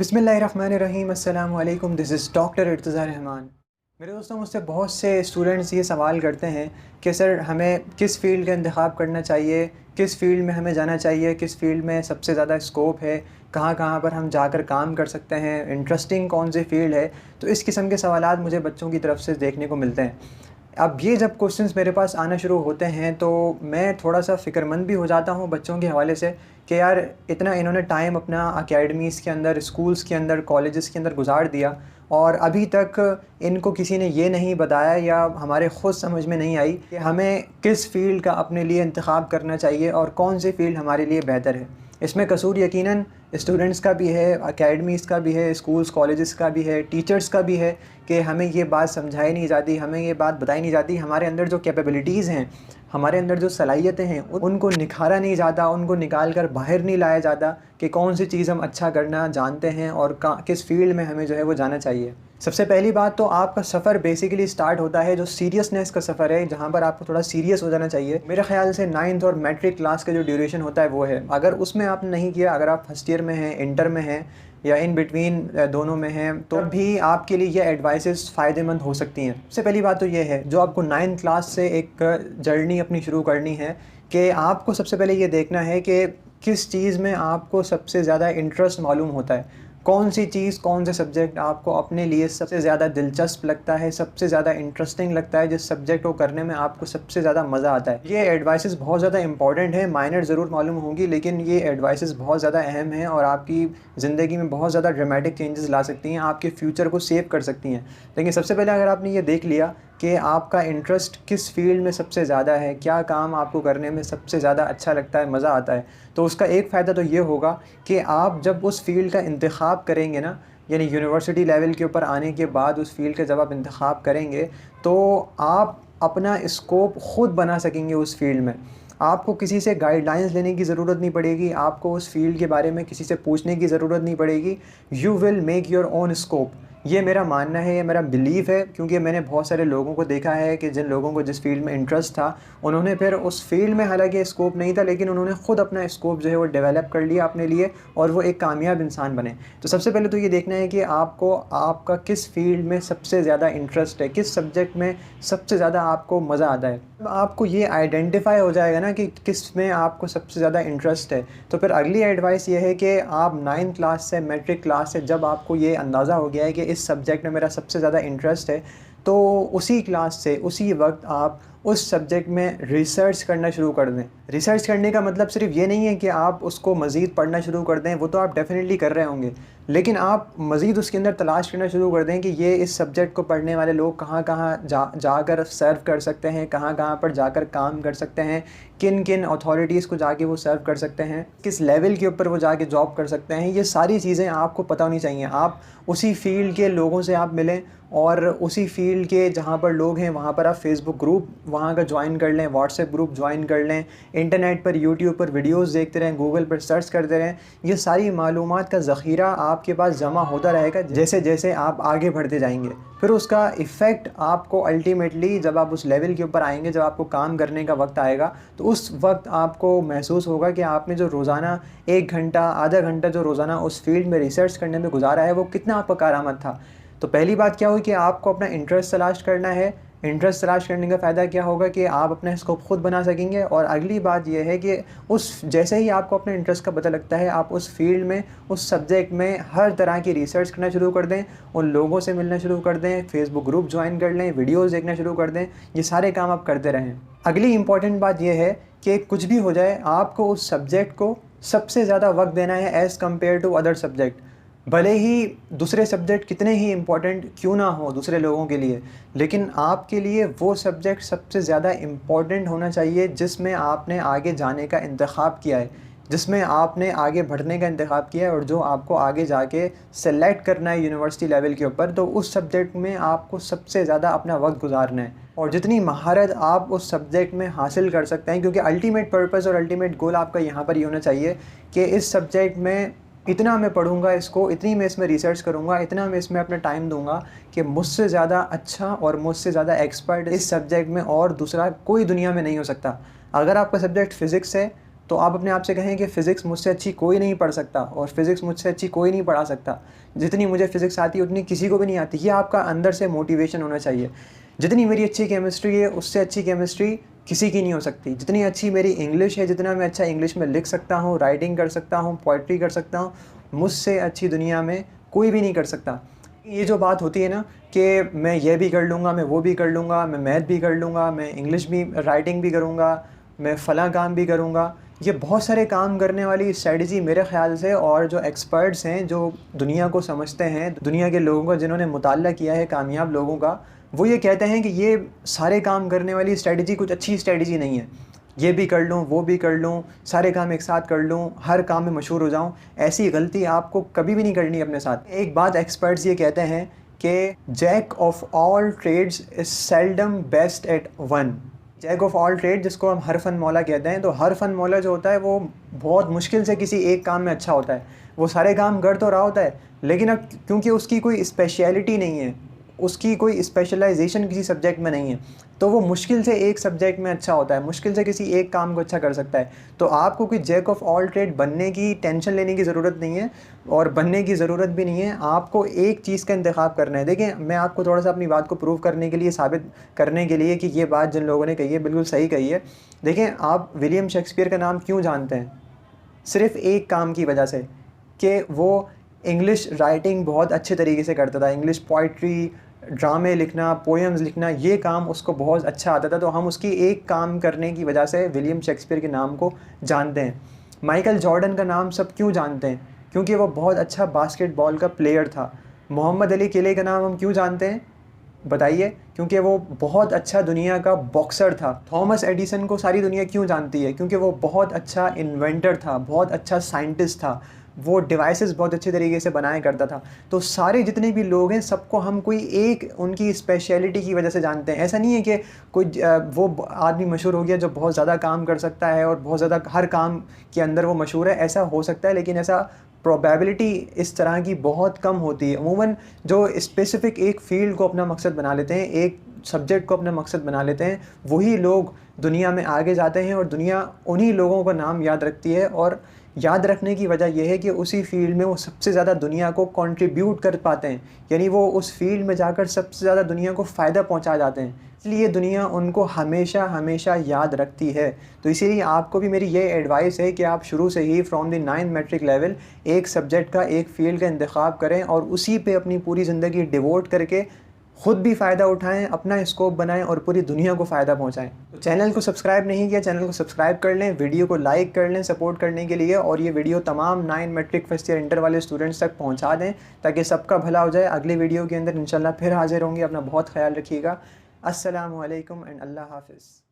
बिस्मिल्लाहिर्रहमानिर्रहीम अस्सलामु अलैकुम। This is doctor Irtaza Rahman. मेरे दोस्तों, मुझसे बहुत से स्टूडेंट्स ये सवाल करते हैं कि सर हमें किस फ़ील्ड का इंतख़ाब करना चाहिए, किस फ़ील्ड में हमें जाना चाहिए, किस फ़ील्ड में सबसे ज़्यादा स्कोप है, कहाँ-कहाँ पर हम जाकर काम कर सकते हैं, इंटरेस्टिंग कौन सी फ़ील्ड है। तो इस किस्म के सवालात मुझे बच्चों की तरफ से देखने को मिलते हैं। अब ये जब क्वेश्चंस मेरे पास आना शुरू होते हैं तो मैं थोड़ा-सा फ़िक्रमंद भी हो जाता हूँ बच्चों के हवाले से कि यार इतना इन्होंने टाइम अपना अकेडमीज़ के अंदर, स्कूल्स के अंदर, कॉलेजेस के अंदर गुज़ार दिया और अभी तक इनको किसी ने ये नहीं बताया या हमारे ख़ुद समझ में नहीं आई कि हमें किस फ़ील्ड का अपने लिए इंतख़ाब करना चाहिए और कौन सी फ़ील्ड हमारे लिए बेहतर है। इसमें कसूर यकीनन स्टूडेंट्स का भी है, अकेडमीज़ का भी है, स्कूल्स कॉलेजेस का भी है, टीचर्स का भी है कि हमें ये बात समझाई नहीं जाती, हमें ये बात बताई नहीं जाती। हमारे अंदर जो कैपेबिलिटीज़ हैं, हमारे अंदर जो सलाहियतें हैं, उनको निखारा नहीं जाता, उनको निकाल कर बाहर नहीं लाया जाता कि कौन सी चीज़ हम अच्छा करना जानते हैं और किस फ़ील्ड में हमें जो है वो जाना चाहिए। सबसे पहली बात तो आपका सफ़र बेसिकली स्टार्ट होता है जो सीरियसनेस का सफ़र है, जहाँ पर आपको थोड़ा सीरियस हो जाना चाहिए। मेरे ख़्याल से 9th और मैट्रिक क्लास का जो ड्यूरेशन होता है वो है। अगर उसमें आपने नहीं किया, अगर आप फर्स्ट ईयर में हैं, इंटर में हैं या इन बिटवीन दोनों में हैं, तो भी आपके लिए ये एडवाइसेस फ़ायदेमंद हो सकती हैं। सबसे पहली बात तो ये है, जो आपको 9th क्लास से एक जर्नी अपनी शुरू करनी है कि आपको सबसे पहले ये देखना है कि किस चीज़ में आपको सबसे ज़्यादा इंटरेस्ट मालूम होता है। कौन सी चीज़, कौन से सब्जेक्ट आपको अपने लिए सबसे ज़्यादा दिलचस्प लगता है, सबसे ज़्यादा इंटरेस्टिंग लगता है, जिस सब्जेक्ट को करने में आपको सबसे ज़्यादा मज़ा आता है। ये एडवाइसेस बहुत ज़्यादा इंपॉर्टेंट है, माइनर ज़रूर मालूम होंगी लेकिन ये एडवाइसेस बहुत ज़्यादा अहम हैं और आपकी ज़िंदगी में बहुत ज़्यादा ड्रामेटिक चेंजेस ला सकती हैं, आपके फ्यूचर को सेव कर सकती हैं। लेकिन सबसे पहले अगर आपने ये देख लिया कि आपका इंटरेस्ट किस फ़ील्ड में सबसे ज़्यादा है, क्या काम आपको करने में सबसे ज़्यादा अच्छा लगता है, मज़ा आता है, तो उसका एक फ़ायदा तो ये होगा कि आप जब उस फ़ील्ड का इंतख़ाब करेंगे ना, यानी यूनिवर्सिटी लेवल के ऊपर आने के बाद उस फ़ील्ड का जब आप इंतख़ाब करेंगे तो आप अपना स्कोप ख़ुद बना सकेंगे उस फ़ील्ड में। आपको किसी से गाइडलाइंस लेने की ज़रूरत नहीं पड़ेगी, आपको उस फ़ील्ड के बारे में किसी से पूछने की ज़रूरत नहीं पड़ेगी। You will make your own scope. ये मेरा मानना है, ये मेरा बिलीव है, क्योंकि मैंने बहुत सारे लोगों को देखा है कि जिन लोगों को जिस फ़ील्ड में इंटरेस्ट था, उन्होंने फिर उस फ़ील्ड में हालाँकि स्कोप नहीं था लेकिन उन्होंने ख़ुद अपना स्कोप जो है वो डेवलप कर लिया अपने लिए और वो एक कामयाब इंसान बने। तो सबसे पहले तो ये देखना है कि आपको आपका किस फ़ील्ड में सबसे ज़्यादा इंटरेस्ट है, किस सब्जेक्ट में सबसे ज़्यादा आपको मज़ा आता है। जब आपको ये आइडेंटिफ़ाई हो जाएगा ना कि किस में आपको सबसे ज़्यादा इंटरेस्ट है, तो फिर अगली एडवाइस ये है कि आप 9th क्लास से, मैट्रिक क्लास से जब आपको ये अंदाज़ा हो गया है कि इस सब्जेक्ट में मेरा सबसे ज़्यादा इंटरेस्ट है, तो उसी क्लास से उसी वक्त आप उस सब्जेक्ट में रिसर्च करना शुरू कर दें। रिसर्च करने का मतलब सिर्फ़ ये नहीं है कि आप उसको मज़ीद पढ़ना शुरू कर दें, वो तो आप डेफ़िनेटली कर रहे होंगे, लेकिन आप मज़ीद उसके अंदर तलाश करना शुरू कर दें कि ये इस सब्जेक्ट को पढ़ने वाले लोग कहाँ-कहाँ जाकर सर्व कर सकते हैं, कहाँ-कहाँ पर जाकर काम कर सकते हैं, किन-किन अथॉरिटीज़ को जाके वो सर्व कर सकते हैं, किस लेवल के ऊपर वो जाके जॉब कर सकते हैं। ये सारी चीज़ें आपको पता होनी चाहिए। आप उसी फ़ील्ड के लोगों से आप मिलें और उसी फ़ील्ड के जहाँ पर लोग हैं वहाँ पर आप फ़ेसबुक ग्रुप वहाँ का ज्वाइन कर लें, व्हाट्सएप ग्रुप ज्वाइन कर लें, इंटरनेट पर यूट्यूब पर वीडियोज़ देखते रहें, गूगल पर सर्च करते रहें। ये सारी मालूमात का ज़ख़ीरा आपके पास जमा होता रहेगा जैसे-जैसे आप आगे बढ़ते जाएँगे। फिर उसका इफ़ेक्ट आपको अल्टीमेटली जब आप उस लेवल के ऊपर आएँगे, जब आपको काम करने का वक़्त आएगा, तो उस वक़्त आपको महसूस होगा कि आपने जो रोज़ाना 1 घंटा, आधा घंटा जो रोज़ाना उस फ़ील्ड में रिसर्च करने में गुज़ारा है, वो कितना आपका कारआमद था। तो पहली बात क्या हुई कि आपको अपना इंटरेस्ट तलाश करना है। इंटरेस्ट तलाश करने का फ़ायदा क्या होगा कि आप अपना स्कोप ख़ुद बना सकेंगे और अगली बात ये है कि उस जैसे ही आपको अपने इंटरेस्ट का पता लगता है, आप उस फ़ील्ड में, उस सब्जेक्ट में हर तरह की रिसर्च करना शुरू कर दें, उन लोगों से मिलना शुरू कर दें, फ़ेसबुक ग्रुप ज्वाइन कर लें, वीडियोज़ देखना शुरू कर दें। ये सारे काम आप करते रहें। अगली इम्पॉर्टेंट बात ये है कि कुछ भी हो जाए, आपको उस सब्जेक्ट को सबसे ज़्यादा वक़्त देना है as compare to other subject. भले ही दूसरे सब्जेक्ट कितने ही इम्पोर्टेंट क्यों ना हो दूसरे लोगों के लिए, लेकिन आपके लिए वो सब्जेक्ट सबसे ज़्यादा इम्पोर्टेंट होना चाहिए जिसमें आपने आगे जाने का इंतख़ाब किया है, जिसमें आपने आगे बढ़ने का इंतख़ाब किया है और जो आपको आगे जाके सेलेक्ट करना है यूनिवर्सिटी लेवल के ऊपर, तो उस सब्जेक्ट में आपको सबसे ज़्यादा अपना वक्त गुजारना है। और जितनी महारत आप उस सब्जेक्ट में हासिल कर सकते हैं, क्योंकि अल्टीमेट पर्पस और अल्टीमेट गोल आपका यहाँ पर ये होना चाहिए कि इस सब्जेक्ट में इतना मैं पढ़ूँगा, इसको इतनी मैं इसमें रिसर्च करूँगा, इतना मैं इसमें अपना टाइम दूँगा कि मुझसे ज़्यादा अच्छा और मुझसे ज़्यादा एक्सपर्ट इस सब्जेक्ट में और दूसरा कोई दुनिया में नहीं हो सकता। अगर आपका सब्जेक्ट फ़िज़िक्स है, तो आप अपने आप से कहें कि फ़िज़िक्स मुझसे अच्छी कोई नहीं पढ़ सकता और फ़िज़िक्स मुझसे अच्छी कोई नहीं पढ़ा सकता। जितनी मुझे फ़िज़िक्स आती है उतनी किसी को भी नहीं आती। ये आपका अंदर से मोटिवेशन होना चाहिए। जितनी मेरी अच्छी केमिस्ट्री है उससे अच्छी केमिस्ट्री किसी की नहीं हो सकती। जितनी अच्छी मेरी इंग्लिश है, जितना मैं अच्छा इंग्लिश में लिख सकता हूँ, राइटिंग कर सकता हूँ, पोइट्री कर सकता हूँ, मुझसे अच्छी दुनिया में कोई भी नहीं कर सकता। ये जो बात होती है ना कि मैं ये भी कर लूँगा, मैं वो भी कर लूँगा, मैं मैथ भी कर लूँगा, मैं इंग्लिश भी राइटिंग भी करूँगा, मैं फ़लाँ काम भी करूँगा। ये बहुत सारे काम करने वाली स्ट्रैटेजी मेरे ख़्याल से, और जो एक्सपर्ट्स हैं, जो दुनिया को समझते हैं, दुनिया के लोगों का जिन्होंने मुताला किया है कामयाब लोगों का, वो ये कहते हैं कि ये सारे काम करने वाली स्ट्रैटेजी कुछ अच्छी स्ट्रैटेजी नहीं है। ये भी कर लूँ, वो भी कर लूँ, सारे काम एक साथ कर लूँ, हर काम में मशहूर हो जाऊँ, ऐसी गलती आपको कभी भी नहीं करनी अपने साथ। एक बात एक्सपर्ट्स ये कहते हैं कि jack of all trades is seldom best at one. Jack of all trade, जिसको हम हर फन मौला कहते हैं, तो हर फन मौला जो होता है वो बहुत मुश्किल से किसी एक काम में अच्छा होता है। वो सारे काम कर तो रहा होता है, लेकिन अब क्योंकि उसकी कोई स्पेशलिटी नहीं है, उसकी कोई स्पेशलाइजेशन किसी सब्जेक्ट में नहीं है, तो वो मुश्किल से एक सब्जेक्ट में अच्छा होता है, मुश्किल से किसी एक काम को अच्छा कर सकता है। तो आपको कोई जैक ऑफ ऑल ट्रेड बनने की टेंशन लेने की ज़रूरत नहीं है, और बनने की ज़रूरत भी नहीं है। आपको एक चीज़ का इंतखाब करना है। देखिए, मैं आपको थोड़ा सा अपनी बात को प्रूव करने के लिए, साबित करने के लिए कि ये बात जिन लोगों ने कही है बिल्कुल सही कही है। देखें, आप विलियम शेक्सपियर का नाम क्यों जानते हैं? सिर्फ़ एक काम की वजह से कि वो इंग्लिश राइटिंग बहुत अच्छे तरीके से करता था। इंग्लिश पोइट्री, ड्रामे लिखना, पोएम्स लिखना, ये काम उसको बहुत अच्छा आता था। तो हम उसकी एक काम करने की वजह से विलियम शेक्सपियर के नाम को जानते हैं। माइकल जॉर्डन का नाम सब क्यों जानते हैं? क्योंकि वो बहुत अच्छा बास्केटबॉल का प्लेयर था। मोहम्मद अली किले का नाम हम क्यों जानते हैं? बताइए? क्योंकि वो बहुत अच्छा दुनिया का बॉक्सर था। थॉमस एडिसन को सारी दुनिया क्यों जानती है? क्योंकि वो बहुत अच्छा इन्वेंटर था, बहुत अच्छा साइंटिस्ट था। वो डिवाइसेस बहुत अच्छे तरीके से बनाया करता था। तो सारे जितने भी लोग हैं, सबको हम कोई एक उनकी स्पेशलिटी की वजह से जानते हैं। ऐसा नहीं है कि कोई वो आदमी मशहूर हो गया जो बहुत ज़्यादा काम कर सकता है और बहुत ज़्यादा हर काम के अंदर वो मशहूर है। ऐसा हो सकता है, लेकिन ऐसा प्रोबेबिलिटी इस तरह की बहुत कम होती है। अमूमन जो स्पेसिफ़िक एक फ़ील्ड को अपना मकसद बना लेते हैं, एक सब्जेक्ट को अपना मकसद बना लेते हैं, वही लोग दुनिया में आगे जाते हैं और दुनिया उन्हीं लोगों का नाम याद रखती है। और याद रखने की वजह यह है कि उसी फ़ील्ड में वो सबसे ज़्यादा दुनिया को कंट्रीब्यूट कर पाते हैं, यानी वो उस फ़ील्ड में जाकर सबसे ज़्यादा दुनिया को फ़ायदा पहुंचा जाते हैं। इसलिए दुनिया उनको हमेशा हमेशा याद रखती है। तो इसीलिए आपको भी मेरी ये एडवाइस है कि आप शुरू से ही from the 9th matric level एक सब्जेक्ट का, एक फ़ील्ड का इंतखाब करें और उसी पे अपनी पूरी ज़िंदगी डिवोट करके खुद भी फ़ायदा उठाएं, अपना स्कोप बनाएं और पूरी दुनिया को फ़ायदा पहुंचाएं। तो चैनल को सब्सक्राइब नहीं किया, चैनल को सब्सक्राइब कर लें, वीडियो को लाइक कर लें सपोर्ट करने के लिए, और ये वीडियो तमाम 9 मैट्रिक फर्स्ट ईयर इंटर वाले स्टूडेंट्स तक पहुंचा दें ताकि सबका भला हो जाए। अगली वीडियो के अंदर इंशाल्लाह फिर हाजिर होंगे। अपना बहुत ख्याल रखिएगा। अस्सलामु अलैकुम एंड अल्लाह हाफ़िज़।